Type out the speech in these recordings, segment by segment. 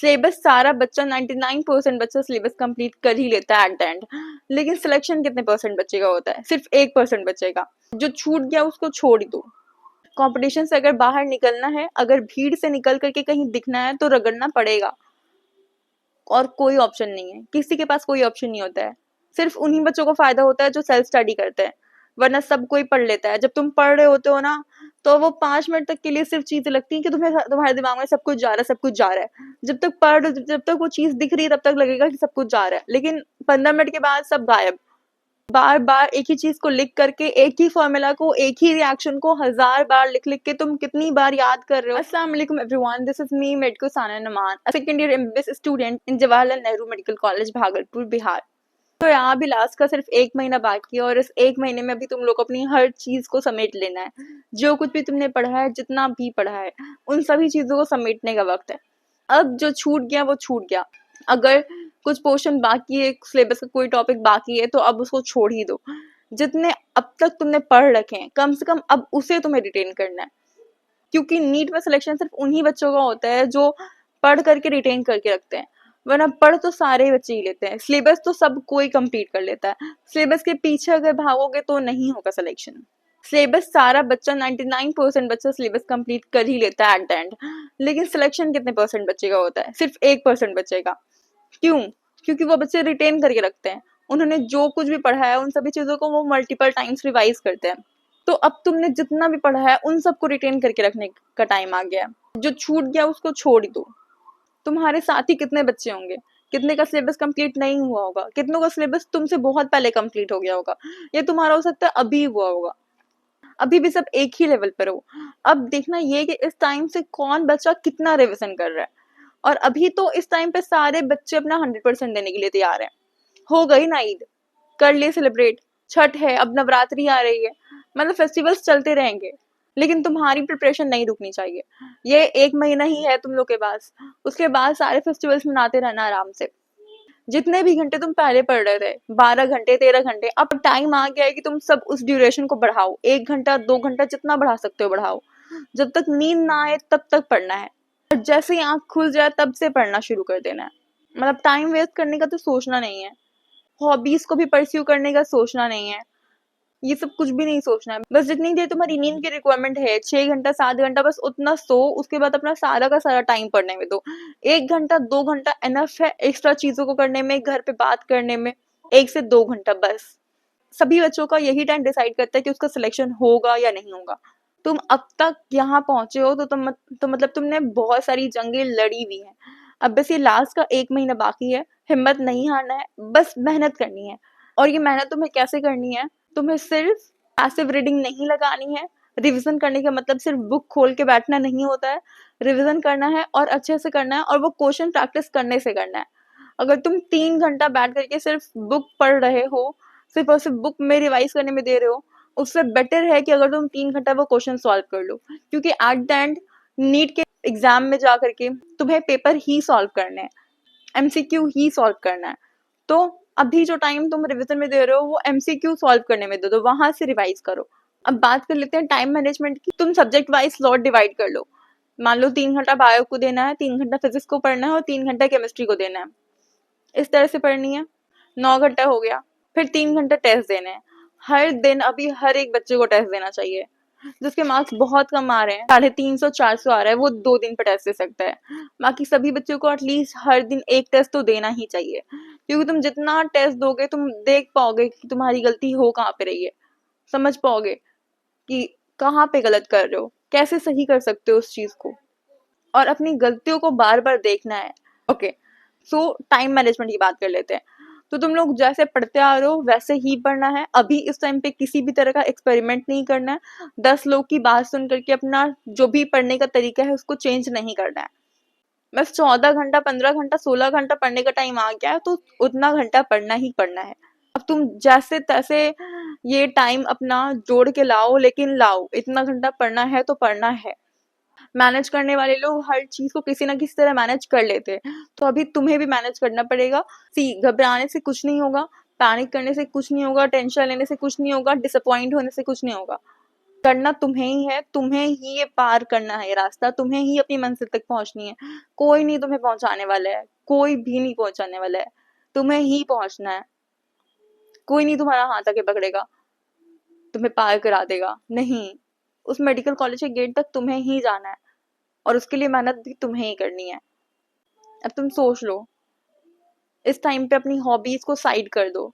Syllabus सारा बच्चा 99% बच्चा सिलेबस कंप्लीट कर ही लेता है एट द एंड, लेकिन सिलेक्शन कितने परसेंट बच्चे का होता है? सिर्फ 1% बच्चेगा। जो छूट गया उसको छोड़ ही दो। कंपटीशन से अगर बाहर निकलना है, अगर भीड़ से निकल करके कहीं दिखना है तो रगड़ना पड़ेगा, और कोई ऑप्शन नहीं है। किसी के पास कोई ऑप्शन नहीं होता है। सिर्फ उन्हीं बच्चों को फायदा होता है जो सेल्फ स्टडी करते हैं, वरना सब कोई पढ़ लेता है। जब तुम पढ़ रहे होते हो ना, तो वो 5 मिनट तक के लिए सिर्फ चीजें लगती हैं कि तुम्हारे दिमाग में सब कुछ जा रहा है, सब कुछ जा रहा है। जब तक वो चीज दिख रही है तब तक लगेगा कि सब कुछ जा रहा है, लेकिन 15 मिनट के बाद सब गायब। बार बार एक ही चीज को लिख करके, एक ही फॉर्मूला को, एक ही रिएक्शन को 1000 बार लिख लिख के तुम कितनी बार याद कर रहे हो। अस्सलाम वालेकुम everyone, this is me medico Sana Naman, a second year MBBS student in Jawaharlal Nehru Medical College Bhagalpur Bihar. तो यहाँ भी लास्ट का सिर्फ 1 महीना बाकी है, और इस 1 महीने में भी तुम लोग अपनी हर चीज को समेट लेना है। जो कुछ भी तुमने पढ़ा है, जितना भी पढ़ा है, उन सभी चीजों को समेटने का वक्त है। अब जो छूट गया वो छूट गया। अगर कुछ पोर्शन बाकी है, सिलेबस का कोई टॉपिक बाकी है, तो अब उसको छोड़ ही दो। जितने अब तक तुमने पढ़ रखे हैं, कम से कम अब उसे तुम्हें रिटेन करना है, क्योंकि नीट में सिलेक्शन सिर्फ उन्हीं बच्चों का होता है जो पढ़ करके रिटेन करके रखते हैं, वरना पढ़ तो सारे बच्चे ही लेते हैं। सिलेबस तो सब कोई कंप्लीट कर लेता है। सिलेबस के पीछे अगर भागोगे तो नहीं होगा सिलेक्शन। सिलेबस सारा बच्चा 99% बच्चा सिलेबस कंप्लीट कर ही लेता है एट द एंड, लेकिन सिलेक्शन कितने परसेंट बच्चे का होता है? सिर्फ 1% बच्चेगा। क्यों? क्योंकि वो बच्चे रिटेन करके रखते हैं। उन्होंने जो कुछ भी पढ़ा है, उन सभी चीजों को वो मल्टीपल टाइम्स रिवाइज करते हैं। तो अब तुमने जितना भी पढ़ा है, उन सबको रिटेन करके रखने का टाइम आ गया। जो छूट गया उसको छोड़ ही दो। तुम्हारे साथ ही कितने बच्चे होंगे, कितने का सिलेबस कंप्लीट नहीं हुआ होगा, कितनों का सिलेबस तुमसे बहुत पहले कंप्लीट हो गया होगा, ये तुम्हारा हो सकता है अभी हुआ होगा। अभी भी सब एक ही लेवल पर हो। अब देखना ये कि इस टाइम से कौन बच्चा कितना रिविजन कर रहा है। और अभी तो इस टाइम पे सारे बच्चे अपना 100% देने के लिए तैयार हैं। हो गई ना ईद, कर लिए सेलिब्रेट, छठ है, अब नवरात्रि आ रही है, मतलब फेस्टिवल्स चलते रहेंगे, लेकिन तुम्हारी प्रिपरेशन नहीं रुकनी चाहिए। ये 1 महीना ही है तुम लोग के पास, उसके बाद सारे फेस्टिवल्स मनाते रहना आराम से। जितने भी घंटे तुम पहले पढ़ रहे थे, 12 घंटे 13 घंटे, अब टाइम आ गया है कि तुम सब उस ड्यूरेशन को बढ़ाओ। 1 घंटा 2 घंटा जितना बढ़ा सकते हो बढ़ाओ। जब तक नींद ना आए तब तक पढ़ना है, और जैसे ही आंख खुल जाए तब से पढ़ना शुरू कर देना है। मतलब टाइम वेस्ट करने का तो सोचना नहीं है, हॉबीज को भी परस्यू करने का सोचना नहीं है, ये सब कुछ भी नहीं सोचना है। बस जितनी देर तुम्हारी नींद की रिक्वायरमेंट है, 6 घंटा 7 घंटा, बस उतना सो। उसके बाद अपना सारा का सारा टाइम पढ़ने में दो। 1 घंटा 2 घंटा एनफ है एक्स्ट्रा चीजों को करने में, घर पे बात करने में। 1 से 2 घंटा बस। सभी बच्चों का यही टाइम डिसाइड करता है कि उसका सिलेक्शन होगा या नहीं होगा। तुम अब तक यहाँ पहुंचे हो तो मतलब तुमने बहुत सारी जंगें लड़ी हुई हैं। अब बस ये लास्ट का 1 महीना बाकी है। हिम्मत नहीं हारना है, बस मेहनत करनी है। और ये मेहनत तुम्हें कैसे करनी है? तुम्हें सिर्फ पैसिव रीडिंग नहीं लगानी है। रिवीजन करने का मतलब सिर्फ बुक खोल के बैठना नहीं होता है। रिवीजन करना है और अच्छे से करना है, और वो क्वेश्चन प्रैक्टिस करने से करना है। अगर तुम 3 घंटा बैठ करके सिर्फ बुक पढ़ रहे हो, सिर्फ और सिर्फ बुक में रिवाइज करने में दे रहे हो, उससे बेटर है कि अगर तुम 3 घंटा वो क्वेश्चन सॉल्व कर लो, क्योंकि एट द एंड नीट के एग्जाम में जा करके तुम्हें पेपर ही सॉल्व करने हैं, एमसीक्यू ही सॉल्व करना है। तो अभी जो टाइम तुम रिवीजन में दे रहे हो, वो एमसीक्यू सॉल्व करने में दे दो, वहां से रिवाइज करो। अब बात कर लेते हैं टाइम मैनेजमेंट की। तुम सब्जेक्ट वाइज स्लॉट डिवाइड कर लो। मान लो 3 घंटा बायो को देना है, 3 घंटा फिजिक्स को पढ़ना है, और 3 घंटा केमिस्ट्री को देना है। इस तरह से पढ़नी है। 9 घंटा हो गया। फिर 3 घंटा टेस्ट देने हैं। हर दिन अभी हर एक बच्चे को टेस्ट देना चाहिए। जिसके मार्क्स बहुत कम आ रहे हैं, 350 400 आ रहा है, वो 2 दिन पर टेस्ट दे सकता है। बाकी सभी बच्चों को एटलीस्ट हर दिन एक टेस्ट तो देना ही चाहिए, क्योंकि तुम जितना टेस्ट दोगे, तुम देख पाओगे कि तुम्हारी गलती हो कहाँ पे रही है, समझ पाओगे कि कहाँ पे गलत कर रहे हो, कैसे सही कर सकते हो उस चीज को, और अपनी गलतियों को बार बार देखना है। ओके, सो टाइम मैनेजमेंट की बात कर लेते हैं। तो तुम लोग जैसे पढ़ते आ रहे हो वैसे ही पढ़ना है। अभी इस टाइम पे किसी भी तरह का एक्सपेरिमेंट नहीं करना है। 10 लोग की बात सुन करके अपना जो भी पढ़ने का तरीका है उसको चेंज नहीं करना है। बस 14 घंटा 15 घंटा 16 घंटा पढ़ने का टाइम आ गया है, तो उतना घंटा पढ़ना ही पढ़ना है। अब तुम जैसे तैसे ये टाइम अपना जोड़ के लाओ, लेकिन लाओ, इतना घंटा पढ़ना है तो पढ़ना है। मैनेज करने वाले लोग हर चीज को किसी ना किसी तरह मैनेज कर लेते हैं, तो अभी तुम्हें भी मैनेज करना पड़ेगा। घबराने से कुछ नहीं होगा, पैनिक करने से कुछ नहीं होगा, टेंशन लेने से कुछ नहीं होगा, डिसअपॉइंट होने से कुछ नहीं होगा। करना तुम्हें ही है, तुम्हें ही ये पार करना है, ये रास्ता तुम्हें ही अपनी मंजिल तक पहुंचनी है। कोई नहीं तुम्हें पहुंचाने वाला है, कोई भी नहीं पहुंचाने वाला है, तुम्हें ही पहुंचना है। कोई नहीं तुम्हारा हाथ आके पकड़ेगा, तुम्हें पार करा देगा, नहीं। उस मेडिकल कॉलेज के गेट तक तुम्हें ही जाना है और उसके लिए मेहनत भी तुम्हें ही करनी है। अब तुम सोच लो, इस टाइम पे अपनी हॉबीज को साइड कर दो।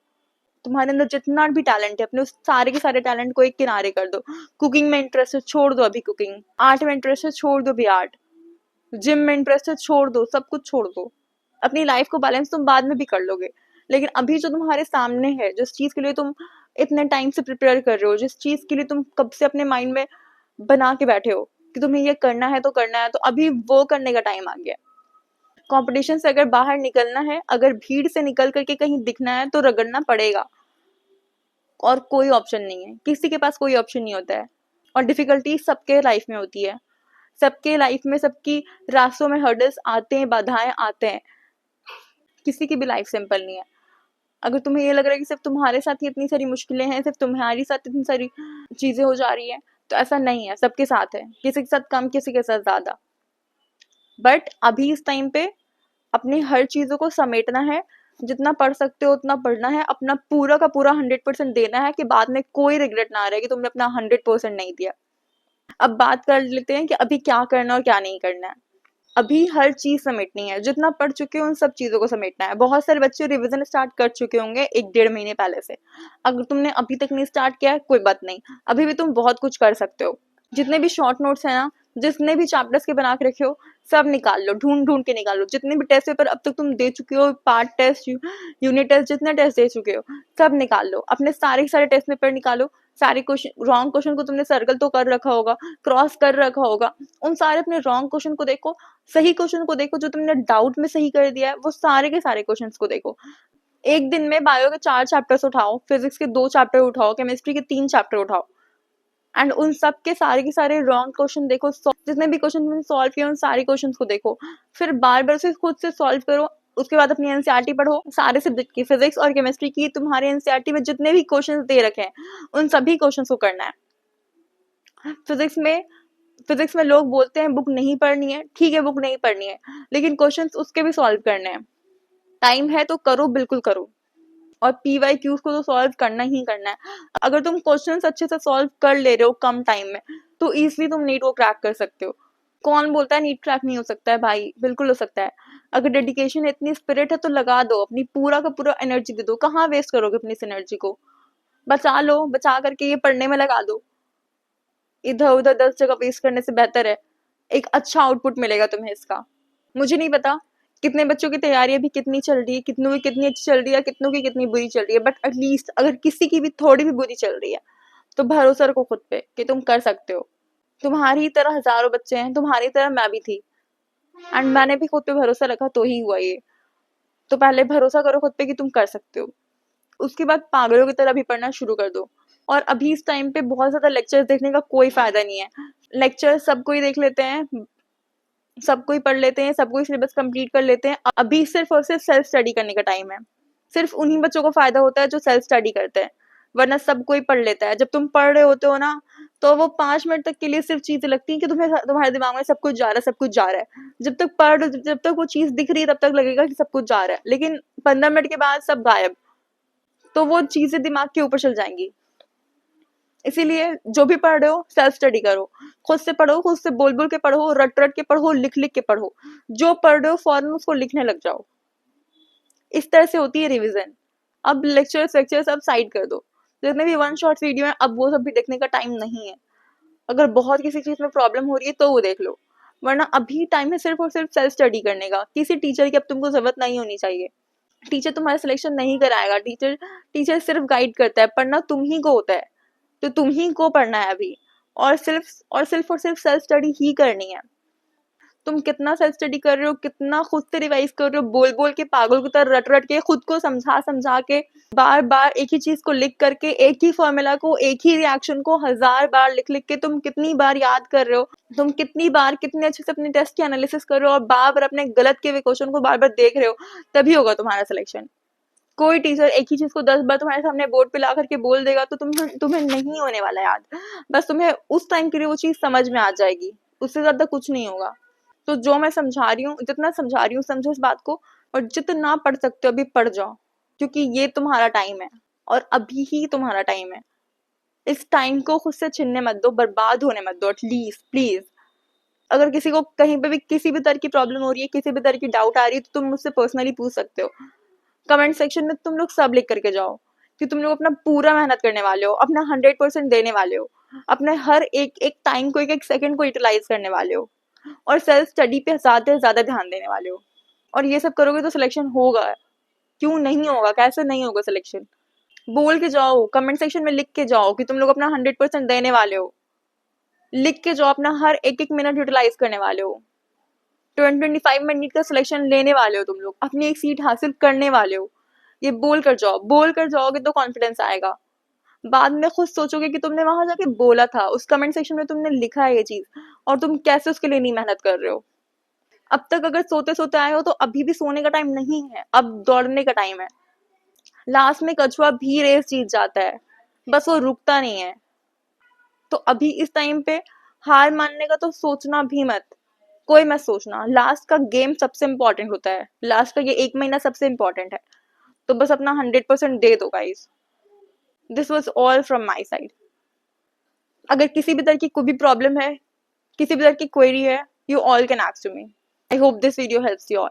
तुम्हारे अंदर जितना भी टैलेंट है, अपने उस सारे के सारे टैलेंट को एक किनारे कर दो। कुकिंग में इंटरेस्ट है, छोड़ दो अभी कुकिंग। आर्ट में इंटरेस्ट है, छोड़ दो भी आर्ट। जिम में इंटरेस्ट है, छोड़ दो, सब कुछ छोड़ दो। अपनी लाइफ को बैलेंस तुम बाद में भी कर लोगे, लेकिन अभी जो तुम्हारे सामने है, जिस चीज के लिए तुम इतने टाइम से प्रिपेयर कर रहे हो, जिस चीज के लिए तुम कब से अपने माइंड में बना के बैठे हो कि तुम्हें ये करना है तो करना है, तो अभी वो करने का टाइम आ गया। कंपटीशन से अगर बाहर निकलना है, अगर भीड़ से निकल करके कहीं दिखना है, तो रगड़ना पड़ेगा और कोई ऑप्शन नहीं है। किसी के पास कोई ऑप्शन नहीं होता है। और डिफिकल्टी सबके लाइफ में होती है, सबके लाइफ में, सबकी रास्तों में हर्डल्स आते हैं, बाधाएं आते हैं। किसी की भी लाइफ सिंपल नहीं है। अगर तुम्हें ये लग रहा है कि सिर्फ तुम्हारे साथ ही इतनी सारी मुश्किलें हैं, सिर्फ तुम्हारी साथ इतनी सारी चीजें हो जा रही हैं, तो ऐसा नहीं है। सबके साथ है, किसी के साथ कम, किसी के साथ ज्यादा। बट अभी इस टाइम पे अपनी हर चीजों को समेटना है। जितना पढ़ सकते हो उतना पढ़ना है, अपना पूरा का पूरा 100% देना है कि बाद में कोई रिग्रेट ना रहे कि तुमने अपना 100% नहीं दिया। अब बात कर लेते हैं कि अभी क्या करना और क्या नहीं करना है। अभी हर चीज समेटनी है, जितना पढ़ चुके हो उन सब चीजों को समेटना है। बहुत सारे बच्चे रिवीजन स्टार्ट कर चुके होंगे 1-1.5 महीने पहले से। अगर तुमने अभी तक नहीं स्टार्ट किया है, कोई बात नहीं, अभी भी तुम बहुत कुछ कर सकते हो। जितने भी शॉर्ट नोट्स है ना, जितने भी चैप्टर्स के बना के रखे हो, सब निकाल लो, ढूंढ ढूंढ के निकालो। जितने भी टेस्ट पेपर अब तक तुम दे चुके हो, पार्ट टेस्ट, यूनिट टेस्ट, जितने टेस्ट दे चुके हो, सब निकाल लो। अपने सारे सारे टेस्ट पेपर निकालो। सारे क्वेश्चन, रॉन्ग क्वेश्चन को तुमने सर्कल तो कर रखा होगा, क्रॉस कर रखा होगा, उन सारे अपने रॉन्ग क्वेश्चन को देखो, सही क्वेश्चन को देखो, जो तुमने डाउट में सही कर दिया है, वो सारे के सारे क्वेश्चंस को देखो। एक दिन में बायो के 4 चैप्टर्स उठाओ, फिजिक्स के 2 चैप्टर उठाओ, केमिस्ट्री के 3 चैप्टर उठाओ, एंड उन सब के सारे रॉन्ग क्वेश्चन देखो। जितने भी क्वेश्चन तुमने सॉल्व किए उन सारे क्वेश्चंस को देखो, फिर बार बार से खुद से सॉल्व करो। उसके बाद अपनी एनसीईआरटी पढ़ो, सारे सब्जेक्ट की, फिजिक्स और केमिस्ट्री की। तुम्हारे एनसीईआरटी में जितने भी क्वेश्चंस दे रखे हैं, उन सभी क्वेश्चंस को करना है। फिजिक्स में लोग बोलते हैं बुक नहीं पढ़नी है, ठीक है, बुक नहीं पढ़नी है, लेकिन क्वेश्चंस उसके भी सॉल्व करने हैं। टाइम है तो करो, बिल्कुल करो। और पीवाईक्यूज को तो सॉल्व करना ही करना है। अगर तुम क्वेश्चंस अच्छे से सॉल्व कर ले रहे हो कम टाइम में, तो इजीली तुम नीट को क्रैक कर सकते हो। कौन बोलता है नीट क्रैक नहीं हो सकता है? भाई बिल्कुल हो सकता है। अगर डेडिकेशन है, इतनी स्पिरिट है, तो लगा दो, अपनी पूरा का पूरा एनर्जी दे दो। कहाँ वेस्ट करोगे अपनी इस एनर्जी को? बचा लो, बचा करके ये पढ़ने में लगा दो। इधर उधर 10 जगह वेस्ट करने से बेहतर है एक अच्छा आउटपुट मिलेगा तुम्हें इसका। मुझे नहीं पता कितने बच्चों की तैयारी अभी कितनी चल रही है, कितनों की कितनी अच्छी चल रही है, कितनों की कितनी बुरी चल रही है, बट एटलीस्ट अगर किसी की भी थोड़ी भी बुरी चल रही है, तो भरोसा रखो खुद पे कि तुम कर सकते हो। तुम्हारी तरह हजारों बच्चे हैं, तुम्हारी तरह मैं भी थी, एंड मैंने भी खुद पे भरोसा रखा तो ही हुआ ये। तो पहले भरोसा करो खुद पे कि तुम कर सकते हो, उसके बाद पागलों की तरह भी पढ़ना शुरू कर दो। और अभी इस टाइम पे बहुत ज्यादा लेक्चर्स देखने का कोई फायदा नहीं है। लेक्चर सब कोई देख लेते हैं, सब कोई पढ़ लेते हैं, सब कोई सिलेबस कंप्लीट कर लेते हैं। अभी सिर्फ और सिर्फ सेल्फ स्टडी करने का टाइम है। सिर्फ उन्हीं बच्चों को फायदा होता है जो सेल्फ स्टडी करते हैं, वरना सब कोई पढ़ लेता है। जब तुम पढ़ रहे होते हो ना, तो वो 5 मिनट तक के लिए सिर्फ चीजें लगती हैं कि तुम्हारे दिमाग में सब कुछ जा रहा है, सब कुछ जा रहा है। जब तक पढ़, जब तक वो चीज दिख रही है, तब तक लगेगा कि सब कुछ जा रहा है, लेकिन 15 मिनट के बाद सब गायब। तो वो चीजें दिमाग के ऊपर चल जाएंगी। इसीलिए जो भी पढ़ रहे हो, सेल्फ स्टडी करो, खुद से पढ़ो, खुद से बोल बोल के पढ़ो, रट रट के पढ़ो, लिख लिख के पढ़ो। जो पढ़ रहे हो फौरन उसको लिखने लग जाओ। इस तरह से होती है रिवीजन। अब लेक्चर्स अब साइड कर दो। जितने भी वन शॉट वीडियो है, अब वो सब भी देखने का टाइम नहीं है। अगर बहुत किसी चीज में प्रॉब्लम हो रही है तो वो देख लो, वरना अभी टाइम है सिर्फ और सिर्फ सेल्फ स्टडी करने का। किसी टीचर की अब तुमको जरूरत नहीं होनी चाहिए। टीचर तुम्हारा सिलेक्शन नहीं कराएगा, टीचर सिर्फ गाइड करता है, पढ़ना तुम ही को होता है। तो तुम ही को पढ़ना है अभी, और सिर्फ सेल्फ स्टडी ही करनी है। तुम कितना सेल्फ स्टडी कर रहे हो, कितना खुद से रिवाइज कर रहे हो, बोल बोल के, पागल की तरह रट रट के, खुद को समझा समझा के, बार बार एक ही चीज को लिख करके, एक ही फॉर्मूला को, एक ही रिएक्शन को 1000 बार लिख लिख के तुम कितनी बार याद कर रहे हो, तुम कितनी बार कितने अच्छे से अपने टेस्ट की एनालिसिस कर रहे हो, और बार बार अपने गलत के क्वेश्चन को बार बार देख रहे हो, तभी होगा तुम्हारा सिलेक्शन। कोई टीचर एक ही चीज को 10 बार तुम्हारे सामने बोर्ड पे ला करके बोल देगा तो तुम्हें नहीं होने वाला याद। बस तुम्हें उस टाइम के लिए वो चीज समझ में आ जाएगी, उससे ज्यादा कुछ नहीं होगा। तो जो मैं समझा रही हूँ, जितना समझा रही हूँ समझो इस बात को, और जितना पढ़ सकते हो अभी पढ़ जाओ, क्योंकि ये तुम्हारा टाइम है और अभी ही तुम्हारा टाइम है। इस टाइम को खुद से छीनने मत दो, बर्बाद होने मत दो एटलीस्ट प्लीज। अगर किसी को कहीं पे भी किसी भी तरह की प्रॉब्लम हो रही है, किसी भी तरह की डाउट आ रही है, तो तुम मुझसे पर्सनली पूछ सकते हो। कमेंट सेक्शन में तुम लोग सब लिख करके जाओ कि तुम लोग अपना पूरा मेहनत करने वाले हो, अपना 100% देने वाले हो, अपने हर एक टाइम को, एक सेकंड को यूटिलाइज करने वाले हो, और सेल्फ स्टडी पे ज्यादा से ज्यादा ध्यान देने वाले हो। और ये सब करोगे तो सिलेक्शन होगा। क्यों नहीं होगा, कैसे नहीं होगा सिलेक्शन? बोल के जाओ, कमेंट सेक्शन में लिख के जाओ कि तुम लोग अपना 100% देने वाले हो। लिख के जाओ, अपना हर एक मिनट यूटिलाइज करने वाले हो। 25 मिनट का सिलेक्शन लेने वाले हो, तुम लोग अपनी एक सीट हासिल करने वाले हो। ये बोल कर जाओ, बोल कर जाओगे तो कॉन्फिडेंस आएगा। बाद में खुद सोचोगे कि तुमने वहां जाके बोला था, उस कमेंट सेक्शन में तुमने लिखा है ये चीज, और तुम कैसे उसके लिए नहीं मेहनत कर रहे हो। अब तक अगर सोते सोते आए हो तो अभी भी सोने का टाइम नहीं है, अब दौड़ने का टाइम है। लास्ट में कछुआ भी रेस जीत जाता है, बस वो रुकता नहीं है। तो अभी इस टाइम पे हार मानने का तो सोचना भी मत, कोई मत सोचना। लास्ट का गेम सबसे इंपॉर्टेंट होता है, लास्ट का ये 1 महीना सबसे इंपॉर्टेंट है। तो बस अपना 100% दे दो guys. This was all from my side. अगर किसी भी तरह की कोई भी प्रॉब्लम है, किसी भी तरह की क्वेरी है, you all can ask to me. I hope this video helps you all.